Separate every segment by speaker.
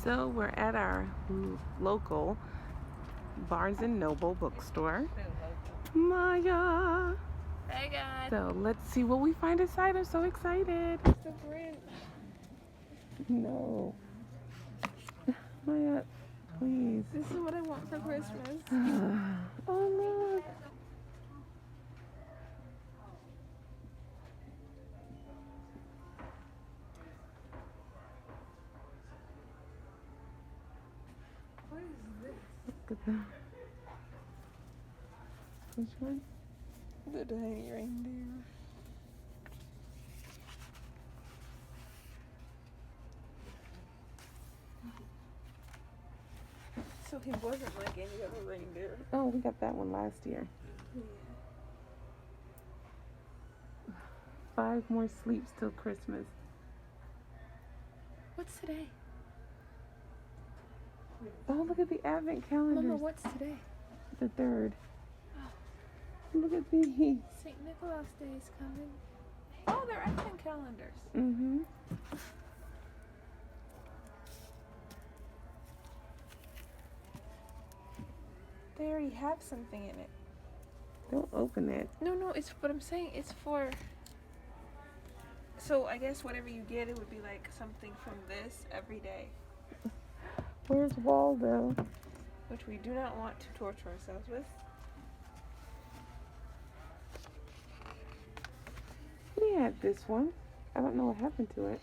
Speaker 1: So we're at our local Barnes and Noble bookstore. Maya!
Speaker 2: Hey guys!
Speaker 1: So let's see what we find inside. I'm so excited.
Speaker 2: It's the Grinch.
Speaker 1: No. Maya, please.
Speaker 2: This is what I want for Christmas.
Speaker 1: Oh look.
Speaker 2: What is this?
Speaker 1: Look at that. Which one?
Speaker 2: The tiny reindeer. So he wasn't like any other reindeer.
Speaker 1: Oh, we got that one last year.
Speaker 2: Yeah.
Speaker 1: 5 more sleeps till Christmas.
Speaker 2: What's today?
Speaker 1: Oh, look at the advent calendars.
Speaker 2: Mama, what's today?
Speaker 1: The 3rd.
Speaker 2: Oh.
Speaker 1: Look at these.
Speaker 2: St. Nicholas Day is coming. Oh, they're advent calendars.
Speaker 1: Mm-hmm.
Speaker 2: They already have something in it.
Speaker 1: Don't open it.
Speaker 2: No, it's what I'm saying. It's for. So I guess whatever you get, it would be like something from this every day.
Speaker 1: Where's Waldo?
Speaker 2: Which we do not want to torture ourselves with.
Speaker 1: We had this one. I don't know what happened to it.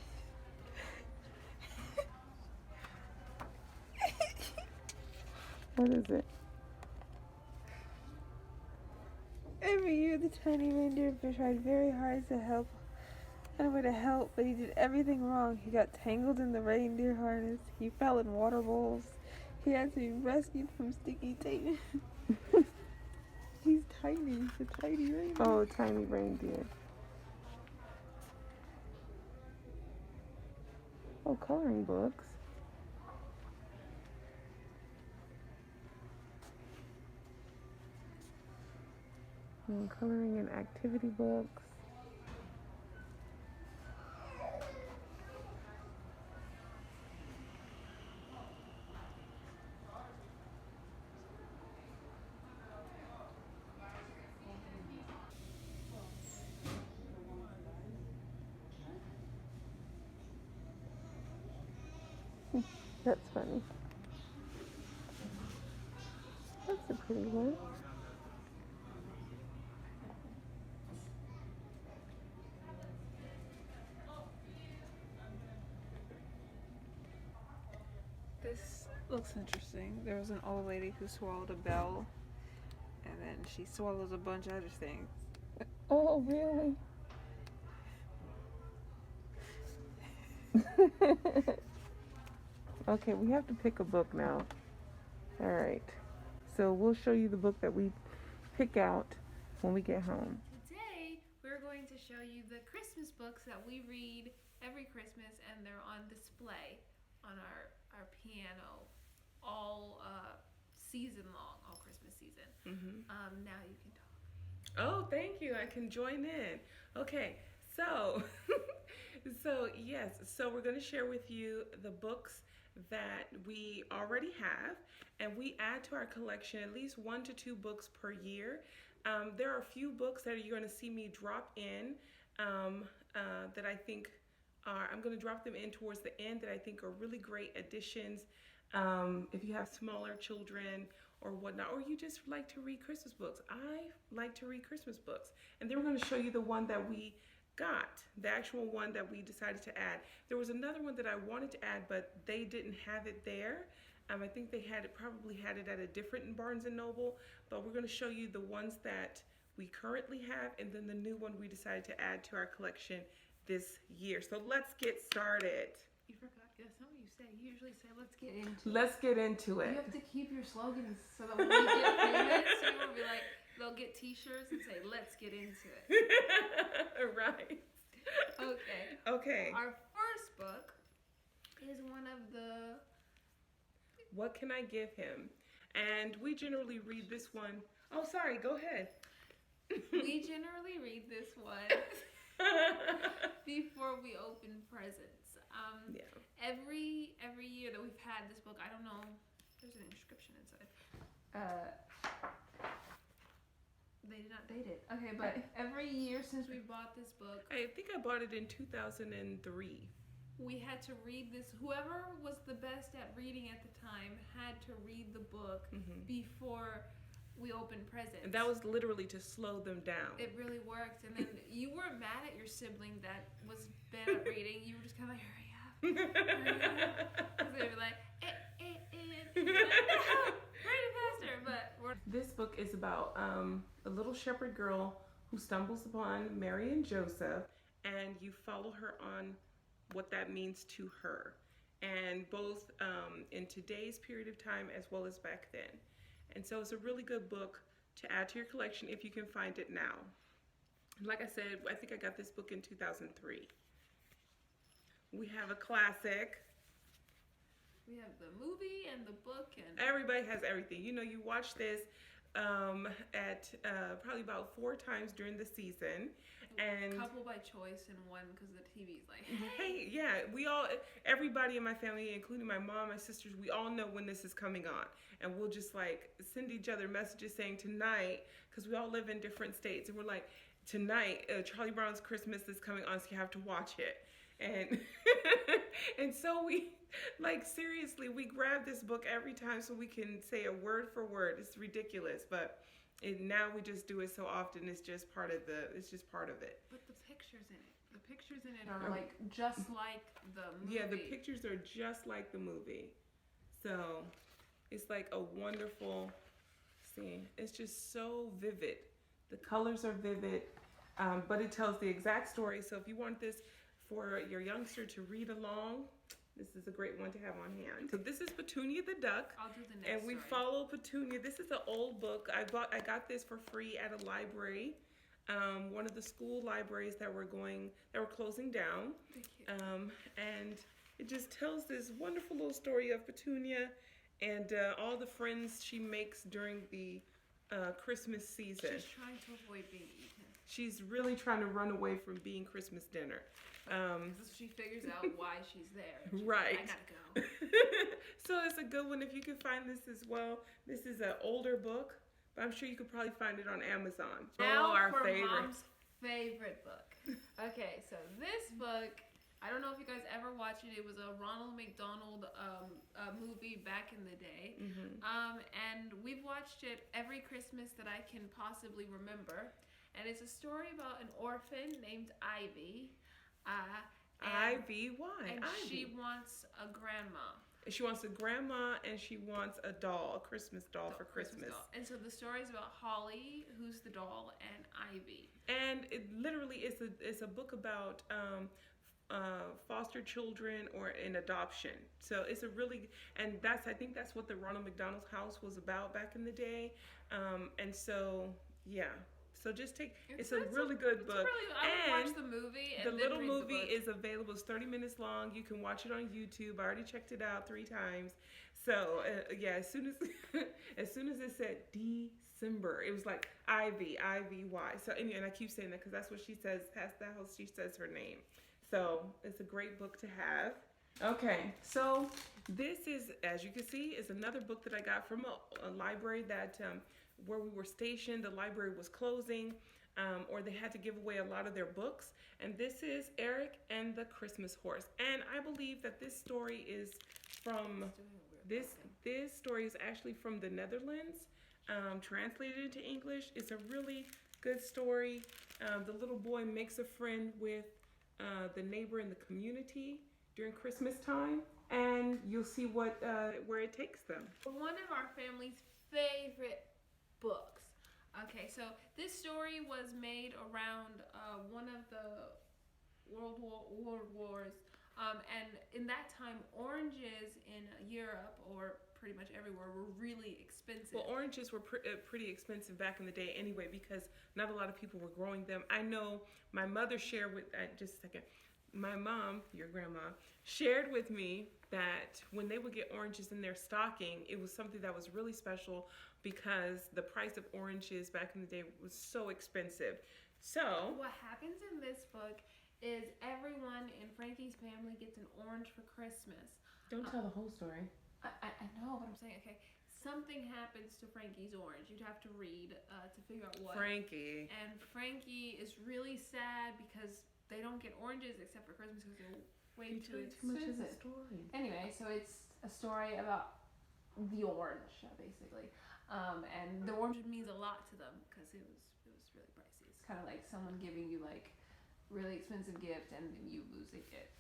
Speaker 1: What is it?
Speaker 2: Every year, the tiny reindeer tried very hard to help. But he did everything wrong. He got tangled in the reindeer harness. He fell in water bowls. He had to be rescued from sticky tape. He's tiny. He's a tiny reindeer.
Speaker 1: Oh, tiny reindeer. Oh, coloring books. And coloring and activity books. That's funny. That's a pretty one.
Speaker 2: This looks interesting. There was an old lady who swallowed a bell, and then she swallows a bunch of other things.
Speaker 1: Oh, really? Okay, we have to pick a book now. All right. So we'll show you the book that we pick out when we get home.
Speaker 2: Today, we're going to show you the Christmas books that we read every Christmas, and they're on display on our piano all season long, all Christmas season.
Speaker 1: Mm-hmm.
Speaker 2: Now you can talk.
Speaker 1: Oh, thank you. I can join in. Okay, so so we're going to share with you the books that we already have, and we add to our collection at least 1 to 2 books per year. There are a few books that you're going to see me drop in that I think are, I'm going to drop them in towards the end that I think are really great additions. If you have smaller children or whatnot, or you just like to read Christmas books. I like to read Christmas books. And then we're going to show you the one that we got, the actual one that we decided to add. There was another one that I wanted to add, but they didn't have it there. I think they probably had it at a different Barnes and Noble, but we're going to show you the ones that we currently have, and then the new one we decided to add to our collection this year. So let's get started.
Speaker 2: You forgot. That's not what you say. You usually say, let's get into it.
Speaker 1: Let's get into it.
Speaker 2: You have to keep your slogans so that when we get famous, people will be like, they'll get t-shirts and say, let's get into it.
Speaker 1: Right.
Speaker 2: Okay.
Speaker 1: Okay.
Speaker 2: Our first book is one of the...
Speaker 1: What Can I Give Him? And we generally read this one. Oh, sorry. Go ahead.
Speaker 2: We generally read this one before we open presents.
Speaker 1: Yeah.
Speaker 3: Every year that we've had this book, I don't know, there's an inscription inside. They did not date it. Okay, but every year since we bought this book,
Speaker 1: I think I bought it in 2003.
Speaker 3: we had to read this. Whoever was the best at reading at the time had to read the book before we opened presents.
Speaker 1: And that was literally to slow them down.
Speaker 3: It really worked. And then you weren't mad at your sibling that was bad at reading. You were just kind of like, hurry up. Because they were like, no, read it faster. But
Speaker 1: this book is about a little shepherd girl who stumbles upon Mary and Joseph, and you follow her on what that means to her, and both in today's period of time as well as back then. And so it's a really good book to add to your collection if you can find it now. Like I said, I think I got this book in 2003. We have a classic.
Speaker 3: we have the movie and the book, and
Speaker 1: Everybody has everything. You know, you watch this at probably about 4 times during the season. And
Speaker 3: a couple by choice and one because the TV's like,
Speaker 1: hey, yeah, everybody in my family, including my mom, my sisters, we all know when this is coming on. And we'll just like send each other messages saying tonight, because we all live in different states. And we're like, tonight, Charlie Brown's Christmas is coming on, so you have to watch it. And and so we, like, seriously, we grab this book every time so we can say a word for word. It's ridiculous, but now we just do it so often. It's just part of it.
Speaker 3: But the pictures in it are like just like the movie.
Speaker 1: Yeah, the pictures are just like the movie. So it's like a wonderful scene. It's just so vivid. The colors are vivid, but it tells the exact story. So if you want this for your youngster to read along, this is a great one to have on hand. So this is Petunia the Duck.
Speaker 3: I'll do the next
Speaker 1: And we follow Petunia. This is an old book. I got this for free at a library, one of the school libraries that were closing down.
Speaker 3: Thank you.
Speaker 1: And it just tells this wonderful little story of Petunia and all the friends she makes during the Christmas season.
Speaker 3: She's trying to avoid being eaten.
Speaker 1: She's really trying to run away from being Christmas dinner.
Speaker 3: She figures out why she's there. She's
Speaker 1: Right.
Speaker 3: like, I gotta go.
Speaker 1: So it's a good one if you can find this as well. This is an older book, but I'm sure you could probably find it on Amazon.
Speaker 3: Now
Speaker 1: our
Speaker 3: for
Speaker 1: favorite.
Speaker 3: Mom's favorite book. Okay, so this book, I don't know if you guys ever watched it. It was a Ronald McDonald movie back in the day. And we've watched it every Christmas that I can possibly remember. And it's a story about an orphan named Ivy.
Speaker 1: Ivy, why?
Speaker 3: And
Speaker 1: Ivy.
Speaker 3: she wants a grandma.
Speaker 1: She wants a grandma and she wants a doll, a Christmas doll for Christmas.
Speaker 3: Doll. And so the story is about Holly, who's the doll, and Ivy.
Speaker 1: And it literally is a book about foster children or an adoption. So it's a really, and I think that's what the Ronald McDonald's house was about back in the day. And so, yeah. So just it's a really good book.
Speaker 3: I would watch the movie and
Speaker 1: the
Speaker 3: then
Speaker 1: little
Speaker 3: read
Speaker 1: movie
Speaker 3: the book.
Speaker 1: is available. It's 30 minutes long. You can watch it on YouTube. I already checked it out 3 times. So yeah, as soon as it said December, it was like Ivy. So anyway, and I keep saying that because that's what she says. Past that house, she says her name. So it's a great book to have. Okay, so this is, as you can see, is another book that I got from a library that where we were stationed. The library was closing, or they had to give away a lot of their books. And this is Eric and the Christmas Horse. And I believe that this story is from this story is actually from the Netherlands, translated into English. It's a really good story. The little boy makes a friend with the neighbor in the community during Christmas time, and you'll see where it takes them.
Speaker 3: One of our family's favorite books. Okay, so this story was made around one of the World Wars, and in that time, oranges in Europe or pretty much everywhere were really expensive.
Speaker 1: Well, oranges were pretty expensive back in the day anyway, because not a lot of people were growing them. I know my mother shared with, just a second, my mom, your grandma, shared with me that when they would get oranges in their stocking, it was something that was really special because the price of oranges back in the day was so expensive. So
Speaker 3: what happens in this book is everyone in Frankie's family gets an orange for Christmas.
Speaker 1: Don't tell the whole story.
Speaker 3: I know what I'm saying. Okay, something happens to Frankie's orange. You'd have to read to figure out what.
Speaker 1: Frankie.
Speaker 3: And Frankie is really sad because they don't get oranges except for Christmas because they're way too
Speaker 1: much of the
Speaker 3: expensive.
Speaker 1: story.
Speaker 3: Anyway, so it's a story about the orange, basically. And the orange means a lot to them because it was really pricey. It's kind of like someone giving you like really expensive gift and then you losing it.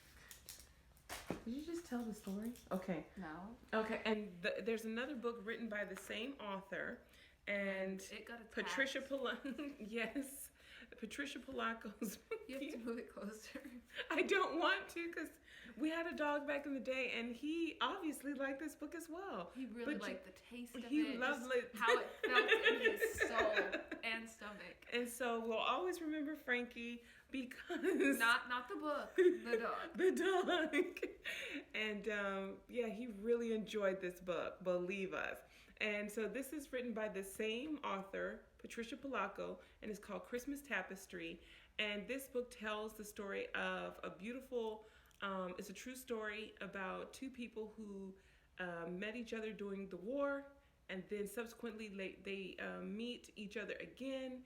Speaker 1: Did you just tell the story? Okay.
Speaker 3: No.
Speaker 1: Okay, and there's another book written by the same author, and
Speaker 3: it got attacked.
Speaker 1: Patricia yes, Patricia Polacco's.
Speaker 3: You have to move it closer.
Speaker 1: I don't want to because we had a dog back in the day, and he obviously liked this book as well.
Speaker 3: He really liked the taste of it.
Speaker 1: He loved it.
Speaker 3: How it felt in his soul and stomach.
Speaker 1: And so we'll always remember Frankie because
Speaker 3: not the book, the dog.
Speaker 1: The dog. And yeah, he really enjoyed this book, believe us. And so this is written by the same author, Patricia Polacco, and it's called Christmas Tapestry. And this book tells the story of a beautiful, it's a true story about two people who met each other during the war, and then subsequently they meet each other again.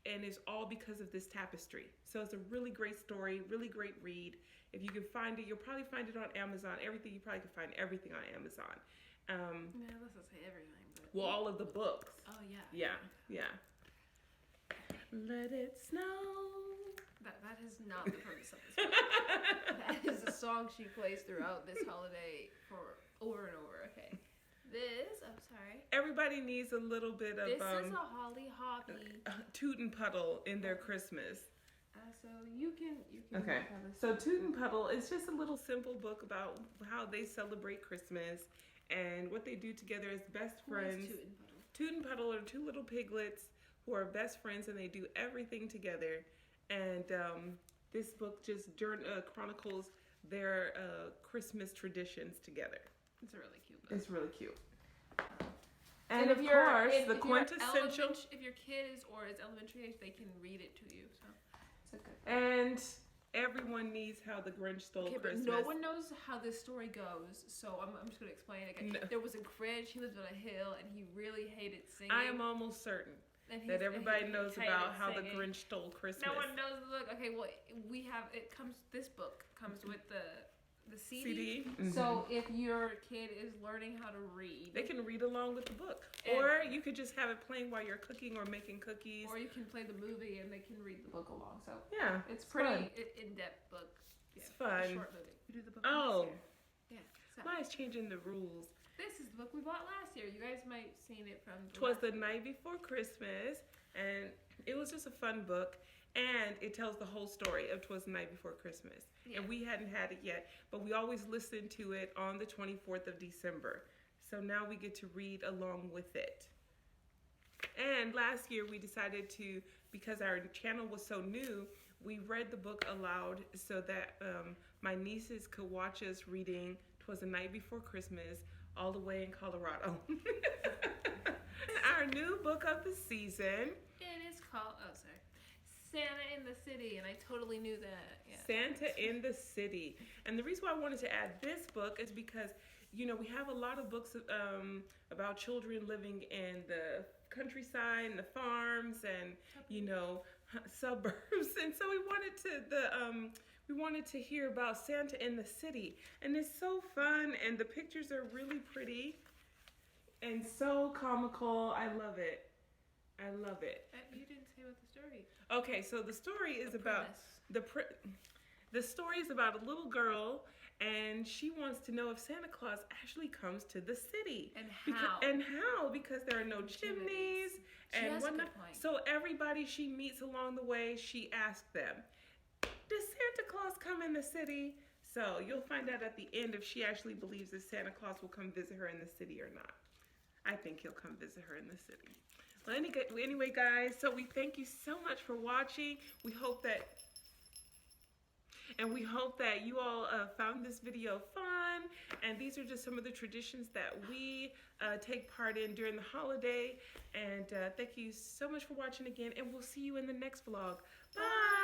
Speaker 1: And it's all because of this tapestry. So it's a really great story, really great read. If you can find it, you'll probably find it on Amazon. You probably can find everything on Amazon.
Speaker 3: Yeah, let's not say everything, but
Speaker 1: Well, all of the books.
Speaker 3: Oh yeah.
Speaker 1: Yeah. Let it snow.
Speaker 3: That is not the purpose of this book. That is a song she plays throughout this holiday for over and over. Okay. I'm sorry.
Speaker 1: Everybody needs a little bit of
Speaker 3: this is a holly hoppy
Speaker 1: Toot and Puddle in their Christmas.
Speaker 3: So you can
Speaker 1: Okay. So Toot and Puddle is just a little simple book about how they celebrate Christmas and what they do together as best friends.
Speaker 3: Toot and Puddle?
Speaker 1: Toot and Puddle are two little piglets who are best friends, and they do everything together. And this book just chronicles their Christmas traditions together.
Speaker 3: It's a really cute book.
Speaker 1: It's really cute. And of course, the quintessential.
Speaker 3: If your kid is elementary age, they can read it to you. So it's a good book.
Speaker 1: And everyone needs How the Grinch Stole Christmas.
Speaker 3: But no one knows how this story goes, so I'm just going to explain it again.
Speaker 1: No.
Speaker 3: There was a Grinch, he lived on a hill, and he really hated singing.
Speaker 1: I am almost certain that everybody knows about How the Grinch Stole Christmas.
Speaker 3: No one knows the book. Okay, well, this book comes with the CD.
Speaker 1: Mm-hmm.
Speaker 3: So if your kid is learning how to read,
Speaker 1: they can read along with the book. Or you could just have it playing while you're cooking or making cookies.
Speaker 3: Or you can play the movie and they can read the book along. So
Speaker 1: yeah,
Speaker 3: it's pretty in-depth book. Yeah,
Speaker 1: it's fun.
Speaker 3: A short movie. We do the book
Speaker 1: Oh.
Speaker 3: Yeah. So.
Speaker 1: Why is changing the rules?
Speaker 3: This is the book we bought last year. You guys might have seen it from.
Speaker 1: 'Twas the Night Before Christmas, and it was just a fun book. And it tells the whole story of 'Twas the Night Before Christmas. Yeah. And we hadn't had it yet, but we always listen to it on the 24th of December. So now we get to read along with it. And last year we decided to, because our channel was so new, we read the book aloud so that my nieces could watch us reading 'Twas the Night Before Christmas all the way in Colorado. Our new book of the season.
Speaker 3: It is called, Santa in the City, and I totally knew that. Yeah.
Speaker 1: Santa in the City. And the reason why I wanted to add this book is because, we have a lot of books about children living in the countryside and the farms and, suburbs. And so we wanted to hear about Santa in the City. And it's so fun, and the pictures are really pretty and so comical. I love it. I love it.
Speaker 3: You didn't say what the story is.
Speaker 1: Okay, so the story is about the story is about a little girl, and she wants to know if Santa Claus actually comes to the city.
Speaker 3: And how?
Speaker 1: Because there are no chimneys and whatnot. So everybody she meets along the way, she asks them, "Does Santa Claus come in the city?" So you'll find out at the end if she actually believes that Santa Claus will come visit her in the city or not. I think he'll come visit her in the city. Well, anyway, guys, so we thank you so much for watching. We hope that you all found this video fun. And these are just some of the traditions that we take part in during the holiday. And thank you so much for watching again. And we'll see you in the next vlog. Bye!